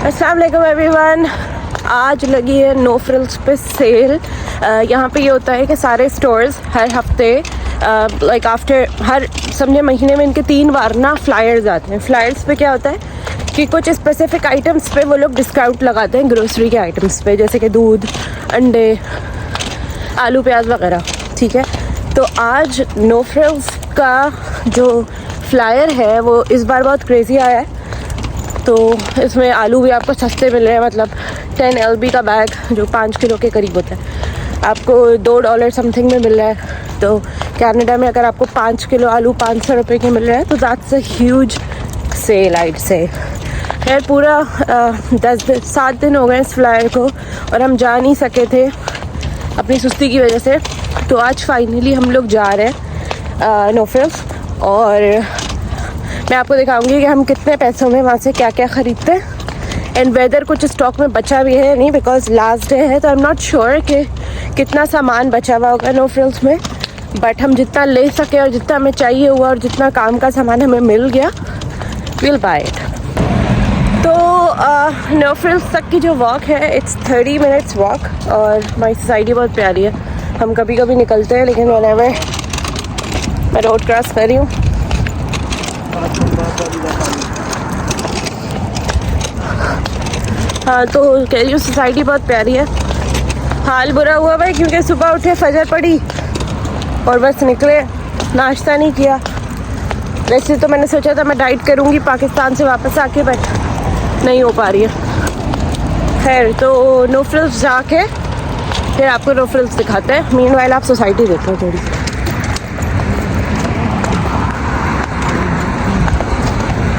अस्सलाम वालेकुम एवरीवन। आज लगी है नो फ्रिल्स पे सेल। यहाँ पे ये होता है कि सारे स्टोर्स हर हफ्ते लाइक आफ्टर हर समझे महीने में इनके 3 बार ना फ्लायर्स आते हैं। फ्लायर्स पे क्या होता है कि कुछ स्पेसिफिक आइटम्स पे वो लोग डिस्काउंट लगाते हैं, ग्रोसरी के आइटम्स पे, जैसे कि दूध, अंडे, आलू प्याज वगैरह। ठीक है, तो आज नो फ्रिल्स का जो फ्लायर है वो इस बार बहुत क्रेज़ी आया है। तो इसमें आलू भी आपको सस्ते मिल रहे हैं, मतलब 10 LB का बैग जो 5 किलो के करीब होता है आपको $2 समथिंग में मिल रहा है। तो कनाडा में अगर आपको 5 किलो आलू 500 रुपये के मिल रहे हैं तो दैट्स अ ह्यूज सेल आइड से। खैर पूरा 7 दिन हो गए इस फ्लायर को और हम जा नहीं सके थे अपनी सुस्ती की वजह से। तो आज फाइनली हम लोग जा रहे हैं नो फ्रिल्स और मैं आपको दिखाऊंगी कि हम कितने पैसों में वहाँ से क्या क्या ख़रीदते हैं एंड वेदर कुछ स्टॉक में बचा भी है नहीं, बिकॉज लास्ट डे है। तो आई एम नॉट श्योर कि कितना सामान बचा हुआ होगा नो फ्रिल्स में, बट हम जितना ले सके और जितना हमें चाहिए हुआ और जितना काम का सामान हमें मिल गया विल बाय इट। तो नो फ्रिल्स तक की जो वॉक है इट्स 30 मिनट्स वॉक और हमारी सोसाइटी बहुत प्यारी है। हम कभी कभी निकलते हैं लेकिन व्हेनेवर मैं रोड क्रॉस कर रही हूँ हाँ, तो कह रही हूँ सोसाइटी बहुत प्यारी है। हाल बुरा हुआ भाई क्योंकि सुबह उठे, फजर पड़ी और बस निकले, नाश्ता नहीं किया। वैसे तो मैंने सोचा था मैं डाइट करूँगी पाकिस्तान से वापस आके, बट नहीं हो पा रही है। खैर तो नो फ्रिल्स जाके फिर आपको नो फ्रिल्स दिखाते हैं। मीनवाइल आप सोसाइटी देखो थोड़ी।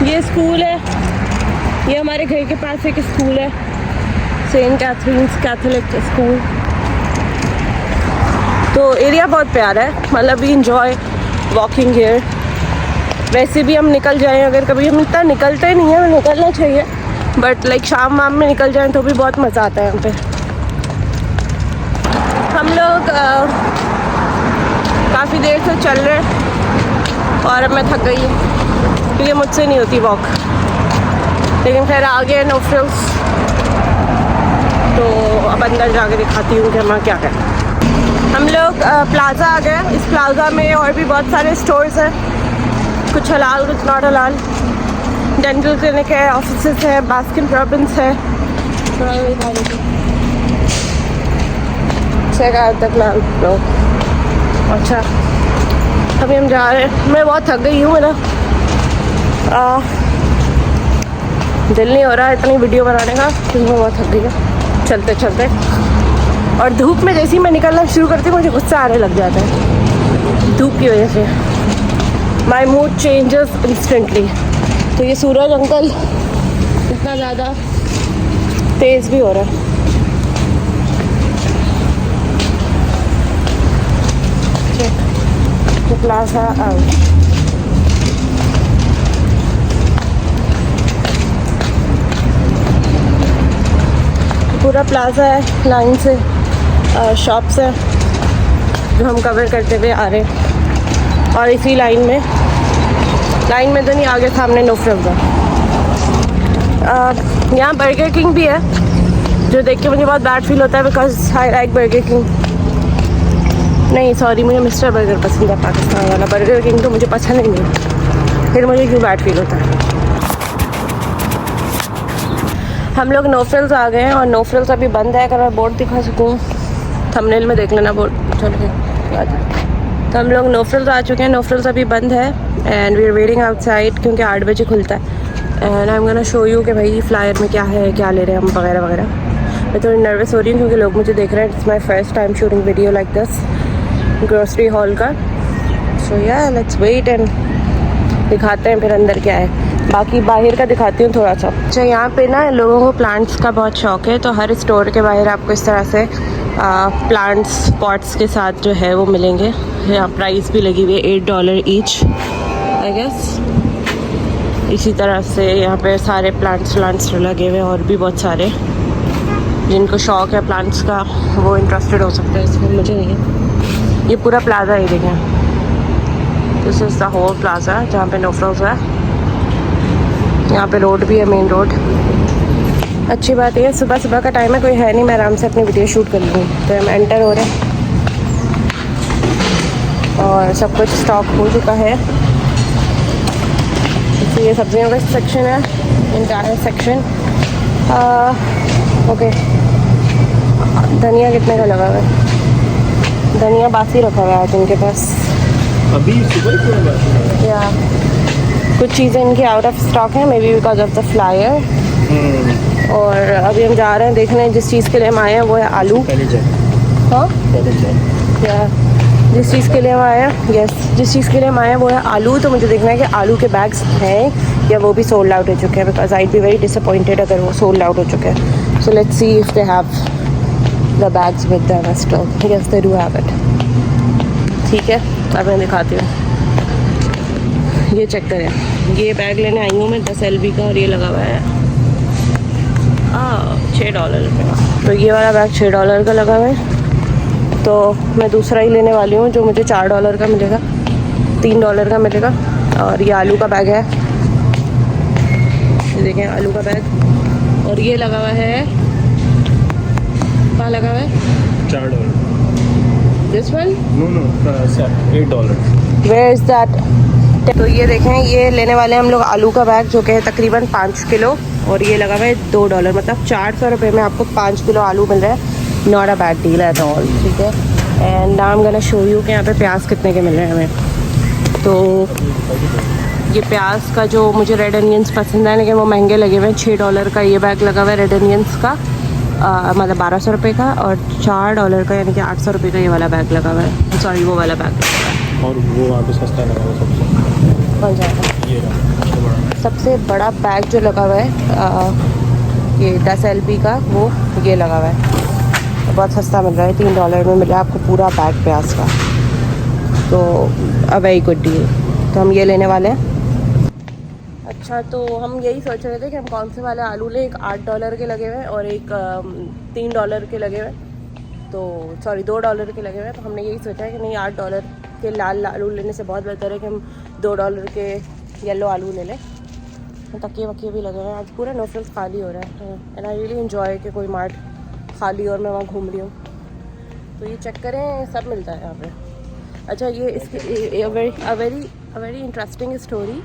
ये स्कूल है, ये हमारे घर के पास एक स्कूल है, सेंट कैथरीन्स कैथोलिक स्कूल। तो एरिया बहुत प्यारा है, मतलब वी इंजॉय वॉकिंग हियर। वैसे भी हम निकल जाएं, अगर कभी हम इतना निकलते नहीं हैं, निकलना चाहिए, बट लाइक शाम वाम में निकल जाएं तो भी बहुत मज़ा आता है यहाँ पे। हम लोग काफ़ी देर से चल रहे हैं और अब मैं थक गई हूँ क्योंकि मुझसे नहीं होती वॉक, लेकिन खैर आ गए नो फ्रिल्स। तो अब अंदर जाके दिखाती हूँ कि हम क्या करें। हम लोग प्लाज़ा आ गए। इस प्लाज़ा में और भी बहुत सारे स्टोर्स हैं, कुछ हलाल कुछ नॉट हलाल। डेंटल क्लिनिक है, ऑफिसेस है, बास्किन रॉबिन्स है। अच्छा अभी हम जा रहे हैं। मैं बहुत थक गई हूँ, मेरा दिल नहीं हो रहा है इतनी वीडियो बनाने का क्योंकि मैं बहुत थक गई हूँ चलते चलते। और धूप में जैसे ही मैं निकलना शुरू करती हूँ मुझे गुस्सा आने लग जाता है धूप की वजह से। My mood changes instantly. तो ये सूरज अंकल इतना ज़्यादा तेज़ भी हो रहा है। तो प्लाज़ा पूरा प्लाज़ा है, लाइन से शॉप्स है जो हम कवर करते हुए आ रहे हैं। और इसी लाइन में तो नहीं, आगे सामने नो फ्रिल्स है। यहाँ बर्गर किंग भी है जो देख के मुझे बहुत बैड फील होता है, because I like burger king. नहीं सॉरी, मुझे मिस्टर बर्गर पसंद है, पाकिस्तान वाला। बर्गर किंग तो मुझे पसंद ही नहीं, फिर मुझे क्यों बैड फील होता है। हम लोग नो फ्रिल्स आ गए हैं और नो फ्रिल्स अभी बंद है। अगर मैं बोर्ड दिखा सकूँ, थंबनेल में देख लेना बोर्ड। चलो तो हम लोग नो फ्रिल्स आ चुके हैं। नो फ्रिल्स अभी बंद है and we are waiting outside क्योंकि 8 बजे खुलता है। And I am gonna show you कि भाई फ्लायर में क्या है, क्या ले रहे हैं हम वगैरह वगैरह। मैं थोड़ी नर्वस हो रही हूँ क्योंकि लोग मुझे देख रहे हैं। It's my first time shooting video like this grocery hall का। सो या लेट्स वेट एंड दिखाते हैं फिर अंदर क्या है। बाकी बाहर का दिखाती हूँ थोड़ा सा। अच्छा यहाँ पे ना लोगों को प्लांट्स का बहुत शौक है, तो हर स्टोर के बाहर आपको इस तरह से प्लांट्स पॉट्स के साथ जो है वो मिलेंगे। यहाँ प्राइस भी लगी हुई है $8 ईच आई गेस। इसी तरह से यहाँ पे सारे प्लांट्स लगे हुए हैं और भी बहुत सारे। जिनको शौक है प्लांट्स का वो इंटरेस्टेड हो सकते हैं इसमें, मुझे नहीं है। ये पूरा प्लाज़ा ही देखें, this is the whole plaza जहाँ पे नो फ्रिल्स है। यहाँ पे रोड भी है, मेन रोड। अच्छी बात है, सुबह सुबह का टाइम है, कोई है नहीं, मैं आराम से अपनी वीडियो शूट कर लूँ। तो हम एंटर हो रहे हैं और सब कुछ स्टॉक हो चुका है। तो ये सब्जियों का सेक्शन है, इंटायर सेक्शन। ओके, धनिया कितने का लगा हुआ है? धनिया बासी रखा हुआ है आज इनके पास, अभी सुबह या कुछ चीज़ें इनकी आउट ऑफ स्टॉक है, may be because of the flyer. और अभी हम जा रहे हैं देखने, जिस चीज़ के लिए हम आए हैं वो है आलू। हाँ, या जिस चीज़ के लिए हम आए हैं, यस, जिस चीज़ के लिए हम आए हैं वो है आलू। तो मुझे देखना है कि आलू के बैग्स हैं या वो भी सोल्ड आउट हो चुके हैं, because I be very disappointed अगर वो सोल्ड आउट हो चुके हैं। So let's see if they have the bags with them still. Yes, they do have it. ठीक है, अब मैं दिखाती हूँ। ये चेक करें, ये बैग लेने आई हूँ मैं 10 LB का, और ये लगा हुआ है $6 का। तो ये वाला बैग $6 का लगा हुआ है। तो मैं दूसरा ही लेने वाली हूँ जो मुझे $4 का मिलेगा, $3 का मिलेगा। और ये आलू का बैग है, ये देखें आलू का बैग। और ये लगा हुआ है, कहाँ लगा हुआ है? $4। This one? No $8। Where is that? तो ये देखें, ये लेने वाले हैं हम लोग आलू का बैग, जो कि है तकरीबन 5 किलो, और ये लगा हुआ है $2, मतलब 400 रुपये में आपको 5 किलो आलू मिल रहा है। Not a bad deal at all, ठीक है। And now I am gonna show you कि यहाँ पे प्याज कितने के मिल रहे हैं हमें। तो ये प्याज का, जो मुझे रेड अनियंस पसंद है लेकिन वो महंगे लगे हुए हैं, $6 का ये बैग लगा हुआ है रेड अनियंस का, मतलब 1200 रुपये का, और $4 का यानी कि 800 रुपये का ये वाला बैग लगा हुआ है। सॉरी, वो वाला बैग लगा हुआ है। और वो वहाँ पे सस्ता लगा हुआ सबसे। कौन सा है? ये सबसे बड़ा बैग जो लगा हुआ है, ये 10 LB का, वो ये लगा हुआ है। तो बहुत सस्ता मिल रहा है, $3 में मिल रहा है आपको पूरा बैग प्याज का। तो अ वेरी गुड डील। तो हम ये लेने वाले हैं। अच्छा, तो हम यही सोच रहे थे कि हम कौन से वाले आलू लें। एक $8 के लगे हुए हैं और एक $3 के लगे हुए हैं। तो सॉरी, $2 के लगे हुए हैं। तो हमने यही सोचा है कि नहीं, $8 के लाल आलू लेने से बहुत बेहतर है कि हम $2 के येलो आलू ले लें। तकिए वकिए भी लगे हुए हैं, आज पूरा नो फ्रिल्स खाली हो रहा है। एंड आई रियली इन्जॉय कि कोई मार्ट खाली और मैं वहाँ घूम रही हूँ। तो ये चेक करें, सब मिलता है यहाँ पे। अच्छा, ये इसकी वेरी इंटरेस्टिंग स्टोरी,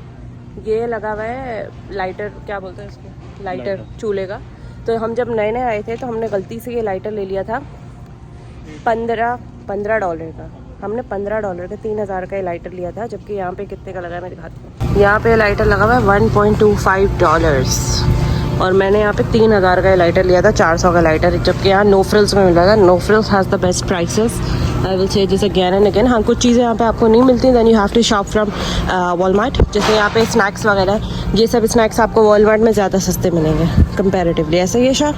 ये लगा हुआ है लाइटर, क्या बोलते हैं इसको, लाइटर चूल्हे का। तो हम जब नए नए आए थे तो हमने गलती से ये लाइटर ले लिया था $15 का। हमने $15 का 3000 का ये लाइटर लिया था, जबकि यहाँ पे कितने का लगा है मैं दिखाती हूँ। यहाँ पे लाइटर लगा हुआ है $1.25 और मैंने यहाँ पे 3000 का लाइटर लिया था, 400 का लाइटर, जबकि यहाँ नो फ्रिल्स में मिला था। No frills has the best prices, I will say this again and again. हाँ, कुछ चीज़ें यहाँ पे आपको नहीं मिलती, then you have to shop from Walmart. जैसे यहाँ पे स्नैक्स वगैरह, ये सब स्नैक्स आपको वॉलमार्ट में ज़्यादा सस्ते मिलेंगे कंपेरेटिवली। ऐसा ही है शाह?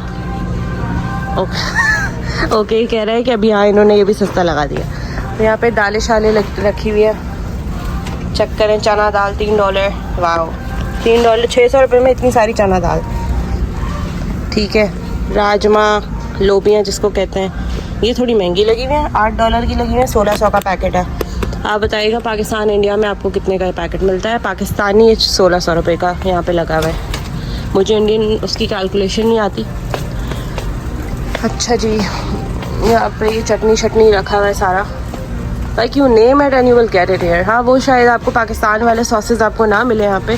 ओके, ही कह रहा है कि अभी हाँ इन्होंने ये भी सस्ता लगा दिया। तो यहाँ पे दालें शालें रखी हुई है, चेक करें। चना दाल $3, वाह, $3, 600 रुपये में इतनी सारी चना दाल, ठीक है। राजमा, लोबियाँ जिसको कहते हैं, ये थोड़ी महंगी लगी हुई है, $8 की लगी हुई है, 1600 का पैकेट है। आप बताइएगा पाकिस्तान इंडिया में आपको कितने का पैकेट मिलता है? पाकिस्तानी 1600 रुपये का यहाँ पे लगा हुआ है। मुझे इंडियन उसकी कैलकुलेशन नहीं आती। अच्छा जी, यहाँ पे ये चटनी रखा हुआ है सारा, like you name it and you will get it here. हाँ, वो शायद आपको पाकिस्तान वाले सॉसेज आपको ना मिले यहाँ पे।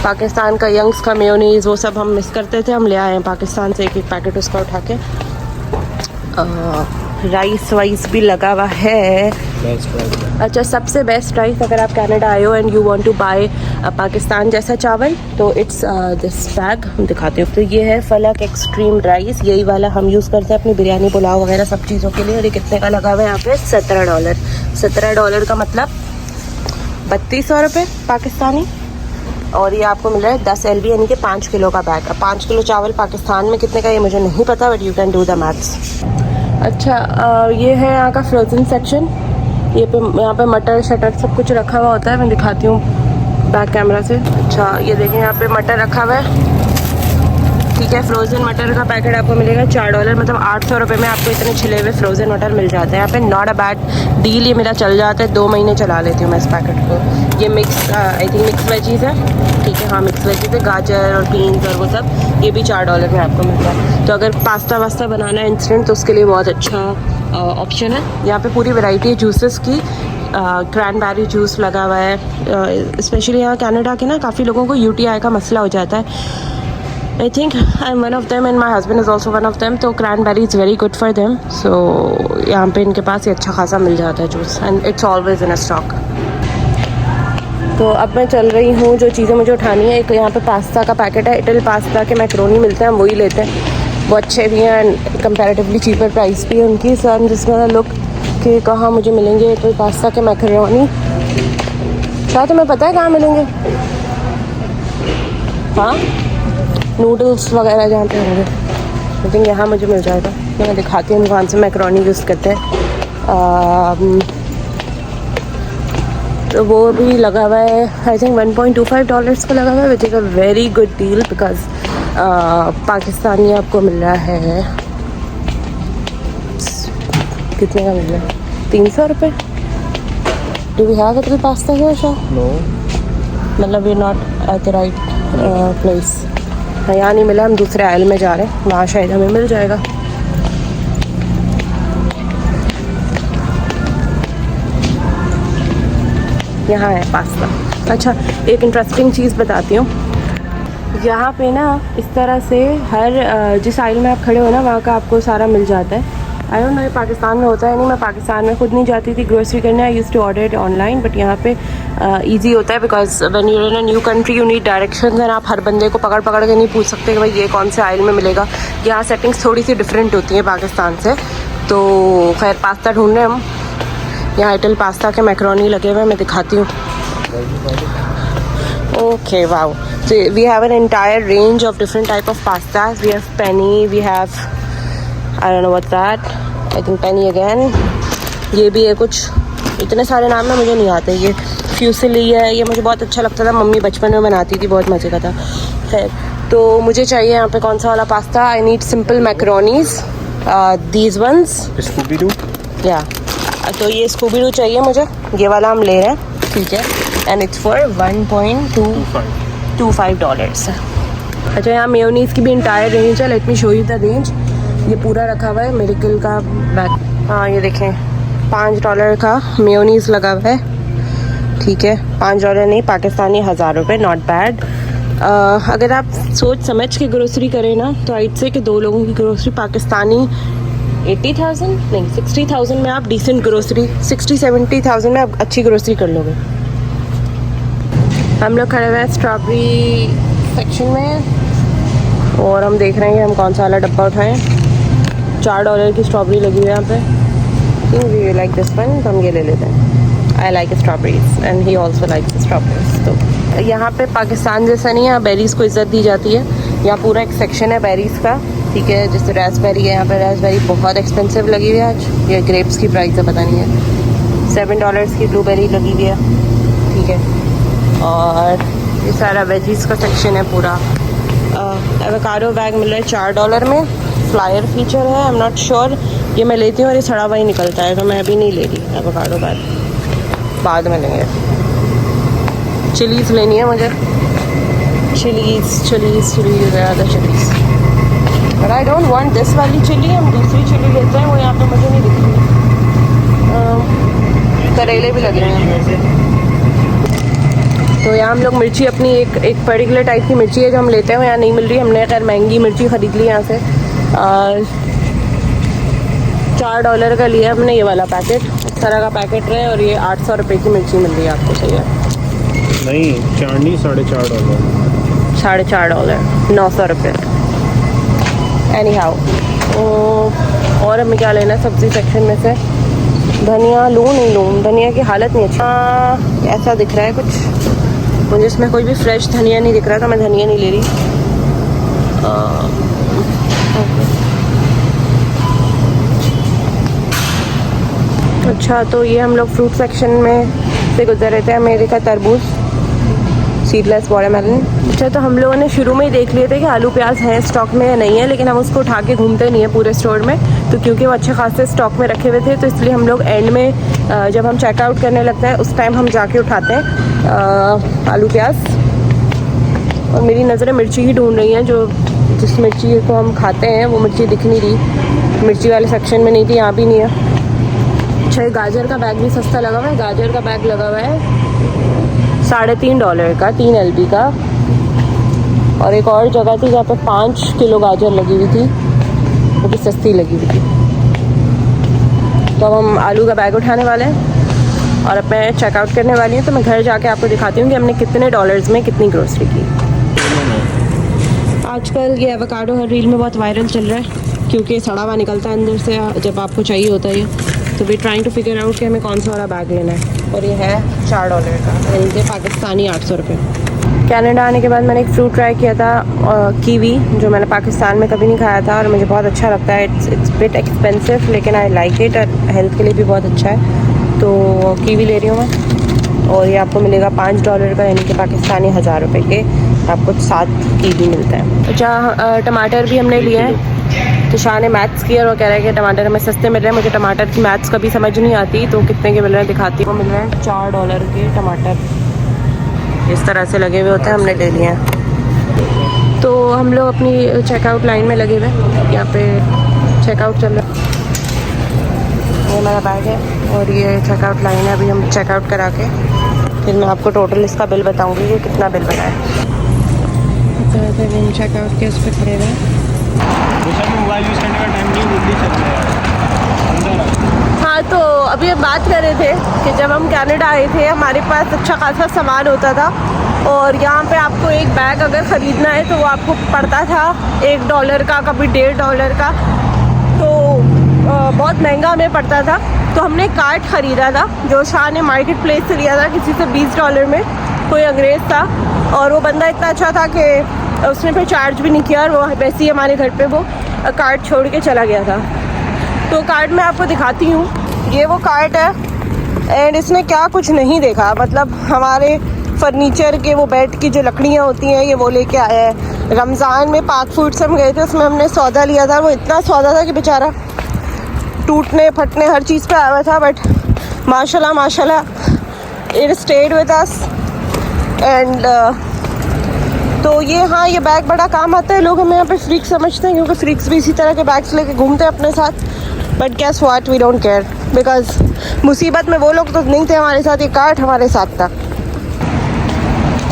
पाकिस्तान का यंग्स का मेयोनीज़ वो सब हम मिस करते थे, हम ले आए हैं पाकिस्तान से एक पैकेट उसका उठा के। राइस वाइस भी लगा हुआ है। अच्छा, सबसे बेस्ट राइस अगर आप कनाडा आए हो and you want to buy Pakistan जैसा चावल, तो इट्स दिस बैग हम दिखाते हो। तो ये है फलक एक्सट्रीम राइस, यही वाला हम यूज़ करते हैं अपनी बिरयानी पुलाव वगैरह सब चीज़ों के लिए। और ये कितने का लगा हुआ है यहाँ पे? $17। $17 का मतलब 3200 रुपये पाकिस्तानी। और ये आपको मिल रहा है 10 LB यानी कि 5 किलो का बैग। 5 किलो चावल पाकिस्तान में कितने का ये मुझे नहीं पता, but you can do the maths. अच्छा, ये है यहाँ का फ्रोज़न सेक्शन। यहाँ पे मटर शटर सब कुछ रखा हुआ होता है, मैं दिखाती हूँ बैक कैमरा से। अच्छा, ये देखें यहाँ पे मटर रखा हुआ है, ठीक है। फ्रोज़न मटर का पैकेट आपको मिलेगा $4, मतलब 800 रुपये में आपको इतने छिले हुए फ्रोज़न मटर मिल जाते हैं यहाँ पे। नॉट अ बैड डील, ये मेरा चल जाता है, 2 महीने चला लेती हूँ मैं इस पैकेट को। ये mix I think mix veggies है, ठीक है, हाँ मिक्स वेजीज़ है, गाजर और बीन्स और वो सब, ये भी $4 में आपको मिलता है। तो अगर पास्ता वास्ता बनाना है इंस्टेंट तो उसके लिए बहुत अच्छा ऑप्शन है। यहाँ पे पूरी वैरायटी है जूसेस की, क्रैनबेरी जूस लगा हुआ है। स्पेशली यहाँ कनाडा के ना काफ़ी लोगों को UTI का मसला हो जाता है। I think I'm one of them and my husband is also one of them. तो cranberry is very good for them. So यहाँ पे इनके पास ये अच्छा खासा मिल जाता है juice and it's always in a stock. तो अब मैं चल रही हूँ, जो चीज़ें मुझे उठानी है, एक यहाँ पे पास्ता का पैकेट है, इटल पास्ता के मैक्रोनी मिलते हैं, हम वही लेते हैं, वो अच्छे भी हैं एंड कंपैरेटिवली चीपर प्राइस भी है उनकी। सो हम जिसमें लुक कि कहाँ मुझे मिलेंगे इटल पास्ता के मैक्रोनी। क्या तुम्हें पता है कहाँ मिलेंगे? हाँ, नूडल्स वगैरह जहाँ पे होंगे, आई थिंक यहाँ मुझे मिल जाएगा। मैं दिखाती हूँ कौन से मैक्रोनी यूज़ करते हैं। तो वो भी लगा हुआ है, आई थिंक $1.25 का लगा हुआ है, which is a very good deal because Pakistani आपको मिल रहा है, कितने का मिल रहा है? 300 रुपये। Do we have Italian pasta here Shah? No, मतलब we not at the right place. यहाँ नहीं मिला, हम दूसरे आयल में जा रहे हैं, वहाँ शायद हमें मिल जाएगा। यहाँ है पास्ता। अच्छा, एक इंटरेस्टिंग चीज़ बताती हूँ, यहाँ पे ना इस तरह से हर जिस आइल में आप खड़े हो ना वहाँ का आपको सारा मिल जाता है। आई डोंट नो ये पाकिस्तान में होता है नहीं, मैं पाकिस्तान में खुद नहीं जाती थी ग्रोसरी करने, I used to order it online, but यहाँ पे ईजी होता है because when you are in a new country you need directions and आप हर बंदे को पकड़ पकड़ के नहीं पूछ सकते कि भाई ये कौन से आइल में मिलेगा। यहाँ सेटिंग्स थोड़ी सी डिफरेंट होती हैं पाकिस्तान से। तो खैर पास्ता ढूंढ रहे हैं हम, यहाँ इटल पास्ता के मैक्रोनी लगे हुए हैं, मैं दिखाती हूँ। Okay, wow. So we have an entire range of different type of pastas. We have penny, we have, I don't know what's that. I think penny again. ये भी है कुछ, इतने सारे नाम ना मुझे नहीं आते। ये फ्यूसिली है, ये मुझे बहुत अच्छा लगता था, मम्मी बचपन में बनाती थी, बहुत मज़े का था। खैर, तो मुझे चाहिए यहाँ पे कौन सा वाला pasta? I need simple macaronis, these once. Scooby Doo, या तो ये स्कूबी डू चाहिए मुझे, ये वाला हम ले रहे हैं, ठीक है, एंड इट्स फॉर $1.25। अच्छा, यहाँ मेयोनीज़ की भी इंटायर रेंज है, let me show you the range. ये पूरा रखा हुआ है मिरेकल का बैग। हाँ ये देखें, $5 का मेयोनीज़ लगा हुआ है, ठीक है, $5 नहीं, पाकिस्तानी 1000 रुपये, नॉट बैड। अगर आप सोच समझ के ग्रोसरी करें ना तो आइट से कि 2 लोगों की ग्रोसरी पाकिस्तानी 80,000 नहीं 60,000 में आप डिसेंट ग्रोसरी, 60-70,000 में आप अच्छी ग्रोसरी कर लोगे। हम लोग खड़े हुए हैं स्ट्रॉबेरी सेक्शन में और हम देख रहे हैं कि हम कौन सा वाला डब्बा उठाएं। $4 की स्ट्रॉबेरी लगी हुई है यहाँ पे, think we like this one, तो हम ये ले लेते हैं। I like strawberries and he also like strawberries. तो यहाँ पे पाकिस्तान जैसा नहीं है, यहाँ बेरीज़ को इज़्ज़त दी जाती है। यहाँ पूरा एक सेक्शन है बेरीज़ का, ठीक है, जैसे रास्पबेरी है, यहाँ पे रास्पबेरी बहुत एक्सपेंसिव लगी हुई है आज। ये ग्रेप्स की प्राइस है पता नहीं है। $7 की ब्लूबेरी लगी हुई है, ठीक है, और ये सारा वेजीज़ का सेक्शन है पूरा। एवोकाडो बैग मिल रहा है $4 में, फ्लायर फीचर है, आई एम नॉट श्योर, ये मैं लेती हूँ और ये सड़ा हुआ ही निकलता है, तो मैं अभी नहीं ले रही एवोकाडो बैग, बाद में लेंगे। चिलीज़ लेनी है मुझे, चिलीज़ ज़्यादा chillies, but I don't want this वाली चिली, हम दूसरी चिली लेते हैं, वो यहाँ पे मुझे नहीं दिख रही। करेले भी लगे हैं। तो यहाँ हम लोग मिर्ची अपनी एक पर्टिकुलर टाइप की मिर्ची है जो हम लेते हैं, यहाँ नहीं मिल रही, हमने खैर महंगी मिर्ची ख़रीद ली यहाँ से। $4 का लिया हमने ये वाला पैकेट, इस तरह का पैकेट है, और ये 800 रुपये की मिर्ची मिल रही है आपको, सही है? नहीं, चांदी $4.5, $4.5, 900 रुपये। एनी हाउ, और हमें क्या लेना है सब्ज़ी सेक्शन में से? धनिया लूँ नहीं लूँ? धनिया की हालत नहीं अच्छी, ऐसा दिख रहा है कुछ मुझे, इसमें कोई भी फ्रेश धनिया नहीं दिख रहा, तो मैं धनिया नहीं ले रही। अच्छा, तो ये हम लोग फ्रूट सेक्शन में से गुजर रहे थे, हमें देखा तरबूज सीडलेस वाटरमेलन। अच्छा, तो हम लोगों ने शुरू में ही देख लिए थे कि आलू प्याज हैं स्टॉक में या नहीं है, लेकिन हम उसको उठा के घूमते नहीं है पूरे स्टोर में, तो क्योंकि वो अच्छे खासे स्टॉक में रखे हुए थे, तो इसलिए हम लोग एंड में जब हम चेकआउट करने लगते हैं उस टाइम हम जाके उठाते हैं आलू प्याज। और मेरी नज़रें मिर्ची ही ढूंढ रही हैं, जो जिस मिर्ची को हम खाते हैं वो मिर्ची दिख नहीं रही, मिर्ची वाले सेक्शन में नहीं थी, यहाँ भी नहीं है। अच्छा, गाजर का बैग भी सस्ता लगा हुआ है। गाजर का बैग लगा हुआ है $3.5 का, 3 LB का। और एक और जगह थी जहाँ पे 5 किलो गाजर लगी हुई थी, वो भी सस्ती लगी हुई थी। तो अब हम आलू का बैग उठाने वाले हैं और अब मैं चेकआउट करने वाली हूँ। तो मैं घर जाके आपको दिखाती हूँ कि हमने कितने डॉलर्स में कितनी ग्रोसरी की। आजकल ये एवोकाडो हर रील में बहुत वायरल चल रहा है, क्योंकि सड़ा हुआ निकलता है अंदर से जब आपको चाहिए होता है ये। तो we trying to figure out कि हमें कौन सा वाला बैग लेना है। और ये है $4 का, यानी कि पाकिस्तानी 800 रुपये। कनाडा आने के बाद मैंने एक फ्रूट ट्राई किया था, कीवी, जो मैंने पाकिस्तान में कभी नहीं खाया था और मुझे बहुत अच्छा लगता है। इट्स बिट एक्सपेंसिव, लेकिन आई लाइक इट और हेल्थ के लिए भी बहुत अच्छा है। तो कीवी ले रही हूँ मैं, और ये आपको मिलेगा $5 का, यानी कि पाकिस्तानी 1000 रुपये के आपको 7 कीवी मिलता है। अच्छा, टमाटर भी हमने लिए हैं। तो शाह ने मैथ्स किया और वो कह रहा है कि टमाटर हमें सस्ते मिल रहे हैं। मुझे टमाटर की मैथ्स कभी समझ नहीं आती, तो कितने के मिल रहे हैं दिखाती हूँ। मिल रहे हैं $4 के टमाटर, इस तरह से लगे हुए होते हैं, हमने ले लिए हैं। तो हम लोग अपनी चेकआउट लाइन में लगे हुए हैं, यहाँ पे चेकआउट चल रहा है। ये मेरा बैग है और ये चेकआउट लाइन है। अभी हम चेकआउट करा के फिर मैं आपको टोटल इसका बिल बताऊँगी कि कितना बिल बना है। तो चेकआउट के उस पर खड़े हुए, मोबाइल यूज़ करने का टाइम नहीं, जल्दी चल रहा है। हाँ, तो अभी हम बात कर रहे थे कि जब हम कनाडा आए थे हमारे पास अच्छा खासा सामान होता था, और यहाँ पे आपको एक बैग अगर ख़रीदना है तो वो आपको पड़ता था $1 का, कभी $1.5 का, तो बहुत महंगा हमें पड़ता था। तो हमने कार्ट ख़रीदा था जो शाह ने मार्केट प्लेस से लिया था किसी से $20 में। कोई अंग्रेज़ था और वो बंदा इतना अच्छा था कि उसने फिर चार्ज भी नहीं किया, और वो वैसे ही हमारे घर पे वो कार्ट छोड़ के चला गया था। तो कार्ट मैं आपको दिखाती हूँ, ये वो कार्ट है। एंड इसने क्या कुछ नहीं देखा, मतलब हमारे फर्नीचर के वो बेड की जो लकड़ियाँ होती हैं ये वो लेके आया है। रमज़ान में पाक फूड से हम गए थे, उसमें हमने सौदा लिया था। वो इतना सौदा था कि बेचारा टूटने फटने हर चीज़ पे आया हुआ था, बट माशाल्लाह माशाल्लाह it stayed with us. And तो ये ये बैग बड़ा काम आता है। लोग हमें यहाँ पे फ्रीक समझते हैं, क्योंकि फ्रीक्स भी इसी तरह के बैग्स लेके घूमते हैं अपने साथ। But guess what, we don't care, because मुसीबत में वो लोग तो नहीं थे हमारे साथ, ये कार्ट हमारे साथ था।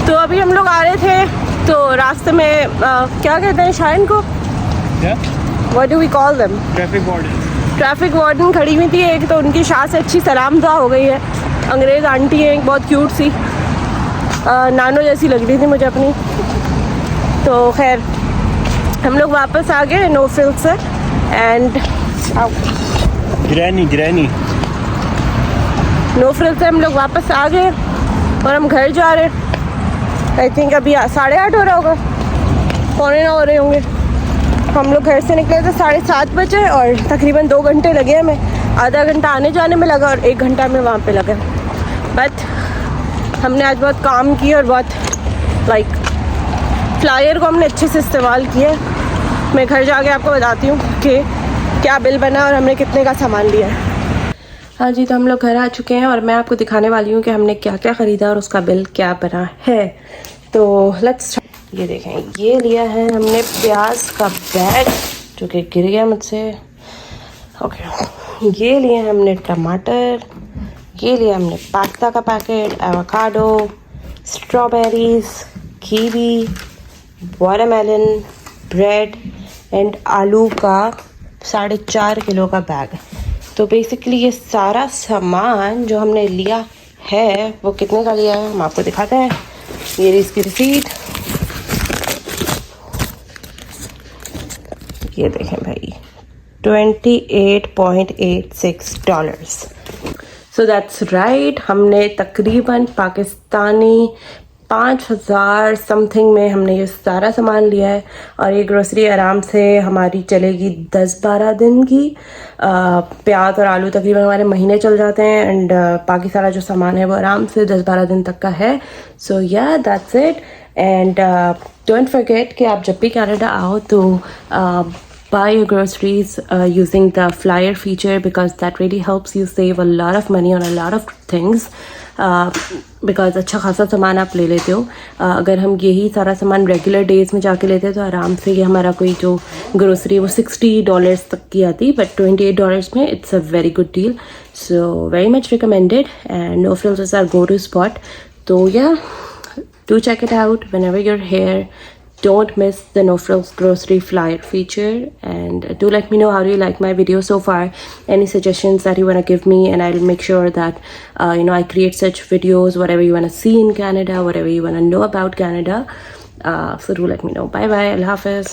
तो अभी हम लोग आ रहे थे, तो रास्ते में क्या कहते हैं शायन को, what do we call them, traffic warden खड़ी हुई थी एक, तो उनकी शाह से अच्छी सलाम दुआ हो गई है। अंग्रेज़ आंटी है, एक बहुत क्यूट सी, नानो जैसी लग रही थी मुझे अपनी। तो खैर हम लोग वापस आ गए नो फ्रिल्स से। एंड ग्रैनी नो फ्रिल्स से हम लोग वापस आ गए और हम घर जा रहे हैं। आई थिंक अभी 8:30 हो रहा होगा, 9:15 हो रहे होंगे। हम लोग घर से निकले थे 7:30 बजे और तकरीबन 2 घंटे लगे हमें। आधा घंटा आने जाने में लगा और 1 घंटा में वहाँ पे लगा। बट हमने आज बहुत काम किया और बहुत लाइक फ्लायर को हमने अच्छे से इस्तेमाल किया। मैं घर जाके आपको बताती हूँ कि क्या बिल बना और हमने कितने का सामान लिया है। हाँ जी, तो हम लोग घर आ चुके हैं और मैं आपको दिखाने वाली हूँ कि हमने क्या क्या ख़रीदा और उसका बिल क्या बना है। तो लेट्स, ये देखें, ये लिया है हमने प्याज का बैग जो कि गिर गया मुझसे। ओके, ये लिए हमने टमाटर, ये लिया हमने पास्ता का packet, avocado, strawberries, kiwi, watermelon, bread and आलू का 4.5 किलो का बैग। तो बेसिकली ये सारा सामान जो हमने लिया है वो कितने का लिया है हम आपको दिखाते हैं। ये रही इसकी रिसीट, ये देखें भाई, $28.86। सो दैट्स राइट, हमने तकरीबन पाकिस्तानी 5,000 समथिंग में हमने ये सारा सामान लिया है और ये ग्रोसरी आराम से हमारी चलेगी 10-12 दिन की। प्याज और आलू तकरीबन हमारे महीने चल जाते हैं एंड बाकी सारा जो सामान है वो आराम से 10-12 दिन तक का है। सो या that's it and don't forget कि आप जब भी कनाडा आओ तो buy your groceries using the flyer feature because that really helps you save a lot of money on a lot of things because अच्छा खासा सामान आप ले लेते हो। अगर हम यही सारा सामान रेगुलर डेज में जाके लेते हैं तो आराम से ये हमारा कोई जो ग्रोसरी है वो $60 तक की आती, बट $28 में it's a very good deal. So very much recommended and no frills is our go to spot. तो या do check it out whenever you're here. Don't miss the No Frills grocery flyer feature and do let me know how do you like my video so far, any suggestions that you want to give me, and I'll make sure that I create such videos, whatever you want to see in Canada, whatever you want to know about Canada. So do let me know. Bye bye. Allah Hafiz.